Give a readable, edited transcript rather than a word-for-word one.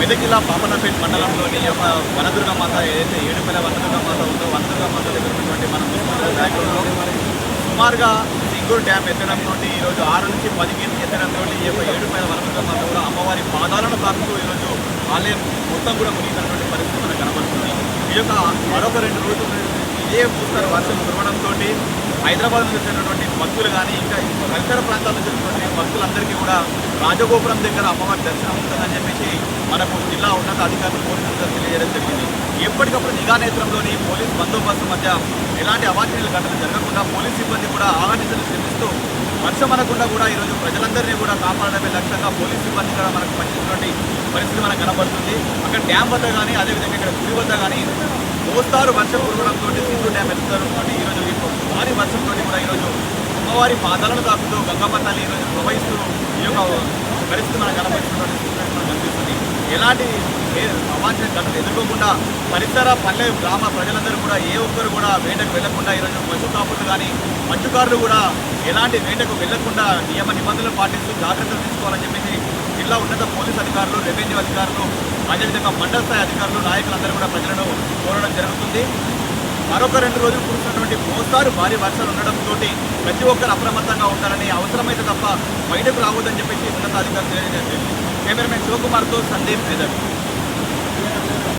మెదక్ జిల్లా పాపన్నపేట మండలంలోని యొక్క వనదుర్గ మాత ఏదైతే ఏడుపల్లి వనదుర్గ మాత ఉందో వనదుర్గ మాత దగ్గర ఉన్నటువంటి మన ముఖ్యమంత్రి బ్యాక్గ్రౌండ్లో సుమారుగా సింగూరు డ్యామ్ ఎత్తడం నుండి ఈరోజు 6 నుంచి 10 మీటర్లు ఎత్తడం నుండి ఈ యొక్క ఏడుపల్లి వనదుర్గ మాత కూడా అమ్మవారి పాదాలను తాకుతూ ఈరోజు ఆలయం మొత్తం కూడా మునిగినటువంటి పరిస్థితి మనకు కనబడుతుంది. ఈ యొక్క మరొక 2 రోజులు ఇదే పూస్తారు వర్షం కురవడంతో హైదరాబాద్ నుంచి వచ్చినటువంటి భక్తులు కానీ ఇంకా పరిసర ప్రాంతాల నుంచి వచ్చినటువంటి భక్తులందరికీ కూడా రాజగోపురం దగ్గర అమ్మవారి దర్శనం ఉంటుందని చెప్పేసి మనకు జిల్లా ఉన్నత అధికారులు పోలీసులు తెలియజేయడం జరిగింది. ఎప్పటికప్పుడు నిఘా నేత్రంలోని పోలీస్ బందోబస్తు మధ్య ఎలాంటి అవాంఛనీయ ఘటనలు జరగకుండా పోలీస్ సిబ్బంది కూడా ఆహ్వానించలు శ్రమిస్తూ వర్షం అనకుండా కూడా ఈరోజు ప్రజలందరినీ కూడా కాపాడడమే లక్ష్యంగా పోలీస్ సిబ్బంది కూడా మనకు పనిచేసినటువంటి పరిస్థితి మనకు కనబడుతుంది. అక్కడ డ్యామ్ వద్ద కానీ అదేవిధంగా ఇక్కడ గుడి వద్ద కానీ మోస్తారు వర్షం కురవడంతో సింగూరు డ్యామ్ ఎత్తడంతో ఈరోజు భారీ వర్షంతో కూడా ఈరోజు అమ్మవారి పాదాలను తాకుతూ గంగమ్మ తల్లి ఈరోజు ప్రవహిస్తూ ఈ యొక్క పరిస్థితి మనకు కనబడుతున్నటువంటి సిచ్యువేషన్ మనకు కనిపిస్తుంది. ఎలాంటి అవాంఛనీయ ఘటనలు ఎదుర్కోకుండా పరిసర పల్లె గ్రామ ప్రజలందరూ కూడా ఏ ఒక్కరు కూడా వేటకు వెళ్లకుండా ఈరోజు పశు కాపులు కానీ మత్స్యకారులు కూడా ఎలాంటి వేటకు వెళ్లకుండా నియమ నిబంధనలు పాటిస్తూ జాగ్రత్తలు తీసుకోవాలని చెప్పేసి జిల్లా ఉన్నత పోలీస్ అధికారులు, రెవెన్యూ అధికారులు, అదేవిధంగా మండల స్థాయి అధికారులు, నాయకులందరూ కూడా ప్రజలను కోరడం జరుగుతుంది. మరొక 2 రోజులు కురుస్తున్నటువంటి మోస్తారు భారీ వర్షాలు ఉండడంతో ప్రతి ఒక్కరు అప్రమత్తంగా ఉండాలని, అవసరమైతే తప్ప బయటకు రావద్దని చెప్పేసి ఉన్నత అధికారులు తెలియజేశారు. కెమెరామెన్ శివకుమార్తో సందీప్ మెదక్.